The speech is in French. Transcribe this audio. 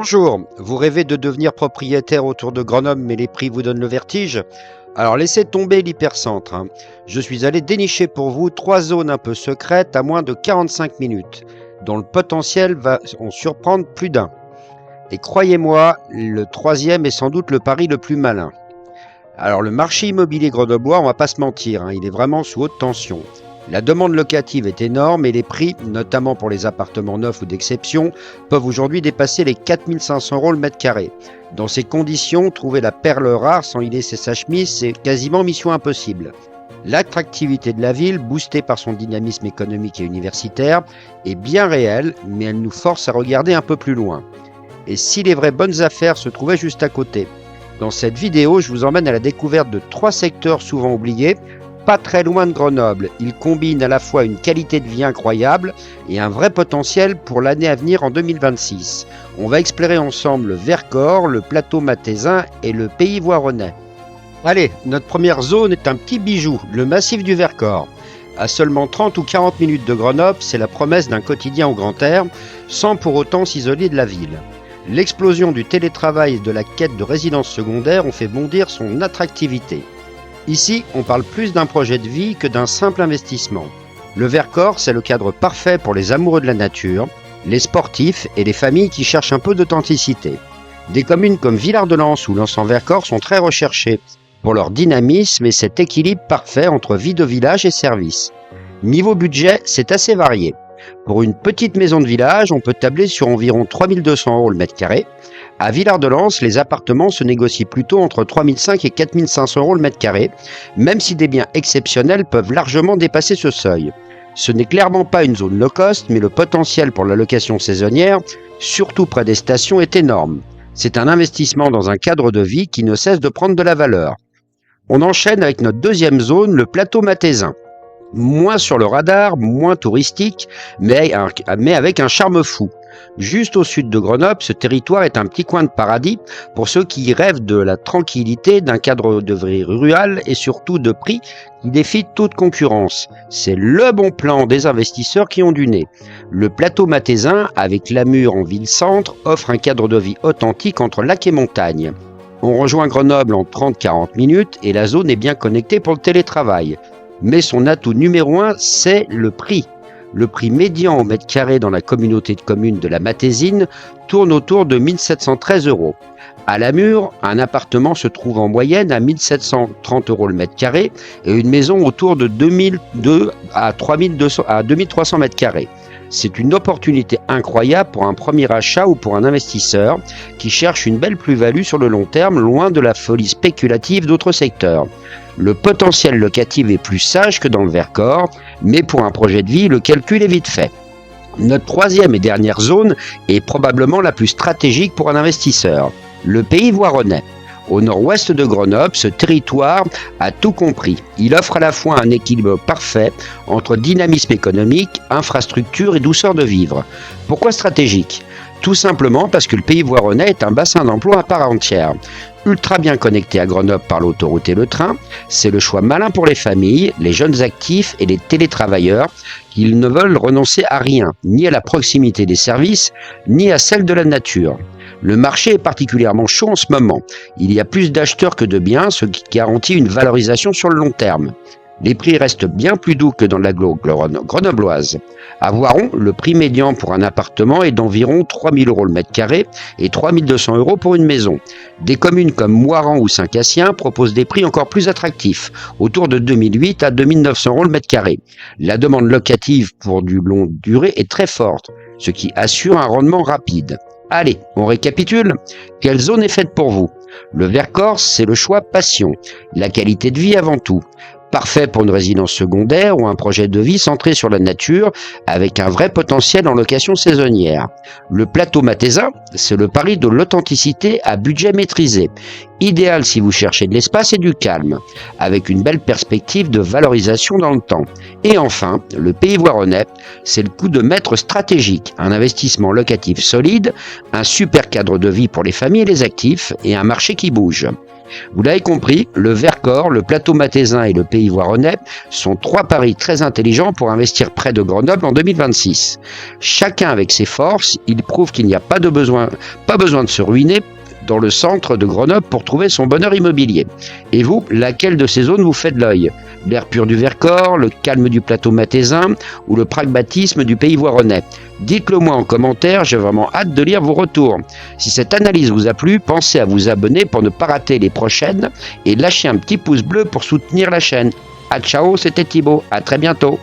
Bonjour, vous rêvez de devenir propriétaire autour de Grenoble, mais les prix vous donnent le vertige? Alors laissez tomber l'hypercentre, hein. Je suis allé dénicher pour vous trois zones un peu secrètes à moins de 45 minutes, dont le potentiel va en surprendre plus d'un. Et croyez-moi, le troisième est sans doute le pari le plus malin. Alors le marché immobilier grenoblois, on va pas se mentir, hein, il est vraiment sous haute tension. La demande locative est énorme et les prix, notamment pour les appartements neufs ou d'exception, peuvent aujourd'hui dépasser les 4 500 € le mètre carré. Dans ces conditions, trouver la perle rare sans y laisser sa chemise, c'est quasiment mission impossible. L'attractivité de la ville, boostée par son dynamisme économique et universitaire, est bien réelle, mais elle nous force à regarder un peu plus loin. Et si les vraies bonnes affaires se trouvaient juste à côté? Dans cette vidéo, je vous emmène à la découverte de trois secteurs souvent oubliés, pas très loin de Grenoble. Ils combinent à la fois une qualité de vie incroyable et un vrai potentiel pour l'année à venir en 2026. On va explorer ensemble le Vercors, le plateau mathésin et le pays voironnais. Allez, notre première zone est un petit bijou, le massif du Vercors. À seulement 30 ou 40 minutes de Grenoble, c'est la promesse d'un quotidien au grand air, sans pour autant s'isoler de la ville. L'explosion du télétravail et de la quête de résidence secondaire ont fait bondir son attractivité. Ici, on parle plus d'un projet de vie que d'un simple investissement. Le Vercors, c'est le cadre parfait pour les amoureux de la nature, les sportifs et les familles qui cherchent un peu d'authenticité. Des communes comme Villard-de-Lans ou Lens-en-Vercors sont très recherchées pour leur dynamisme et cet équilibre parfait entre vie de village et service. Niveau budget, c'est assez varié. Pour une petite maison de village, on peut tabler sur environ 3 200 € le mètre carré. À Villard-de-Lans, les appartements se négocient plutôt entre 3 500 et 4 500 € le mètre carré, même si des biens exceptionnels peuvent largement dépasser ce seuil. Ce n'est clairement pas une zone low cost, mais le potentiel pour la location saisonnière, surtout près des stations, est énorme. C'est un investissement dans un cadre de vie qui ne cesse de prendre de la valeur. On enchaîne avec notre deuxième zone, le plateau mathésin. Moins sur le radar, moins touristique, mais avec un charme fou. Juste au sud de Grenoble, ce territoire est un petit coin de paradis pour ceux qui rêvent de la tranquillité d'un cadre de vie rural et surtout de prix qui défient toute concurrence. C'est le bon plan des investisseurs qui ont du nez. Le plateau mathésin, avec Lamure en ville-centre, offre un cadre de vie authentique entre lac et montagne. On rejoint Grenoble en 30-40 minutes et la zone est bien connectée pour le télétravail. Mais son atout numéro 1, c'est le prix. Le prix médian au mètre carré dans la communauté de communes de la Matésine tourne autour de 1 713 €. À Lamure, un appartement se trouve en moyenne à 1 730 € le mètre carré et une maison autour de 2 à 2 300 mètres carrés. C'est une opportunité incroyable pour un premier achat ou pour un investisseur qui cherche une belle plus-value sur le long terme, loin de la folie spéculative d'autres secteurs. Le potentiel locatif est plus sage que dans le Vercors, mais pour un projet de vie, le calcul est vite fait. Notre troisième et dernière zone est probablement la plus stratégique pour un investisseur, le pays voironnais. Au nord-ouest de Grenoble, ce territoire a tout compris. Il offre à la fois un équilibre parfait entre dynamisme économique, infrastructure et douceur de vivre. Pourquoi stratégique ? Tout simplement parce que le pays voironnais est un bassin d'emploi à part entière. Ultra bien connecté à Grenoble par l'autoroute et le train, c'est le choix malin pour les familles, les jeunes actifs et les télétravailleurs qui ne veulent renoncer à rien, ni à la proximité des services, ni à celle de la nature. Le marché est particulièrement chaud en ce moment. Il y a plus d'acheteurs que de biens, ce qui garantit une valorisation sur le long terme. Les prix restent bien plus doux que dans l'agglo grenobloise. À Voiron, le prix médian pour un appartement est d'environ 3 000 € le mètre carré et 3 200 € pour une maison. Des communes comme Moiran ou Saint-Cassien proposent des prix encore plus attractifs, autour de 2008 à 2900 € le mètre carré. La demande locative pour du long durée est très forte, ce qui assure un rendement rapide. Allez, on récapitule. Quelle zone est faite pour vous? Le Vercors, c'est le choix passion. La qualité de vie avant tout. Parfait pour une résidence secondaire ou un projet de vie centré sur la nature avec un vrai potentiel en location saisonnière. Le plateau mathésin, c'est le pari de l'authenticité à budget maîtrisé. Idéal si vous cherchez de l'espace et du calme, avec une belle perspective de valorisation dans le temps. Et enfin, le pays voironnais, c'est le coup de maître stratégique, un investissement locatif solide, un super cadre de vie pour les familles et les actifs et un marché qui bouge. Vous l'avez compris, le Vercors, le plateau mathésin et le Pays Voironnais sont 3 paris très intelligents pour investir près de Grenoble en 2026. Chacun avec ses forces, il prouve qu'il n'y a pas besoin de se ruiner dans le centre de Grenoble pour trouver son bonheur immobilier. Et vous, laquelle de ces zones vous fait de l'œil? L'air pur du Vercors, le calme du plateau mathésin ou le pragmatisme du Pays Voironnais? Dites-le moi en commentaire, j'ai vraiment hâte de lire vos retours. Si cette analyse vous a plu, pensez à vous abonner pour ne pas rater les prochaines et lâchez un petit pouce bleu pour soutenir la chaîne. A ciao, c'était Thibaut, à très bientôt.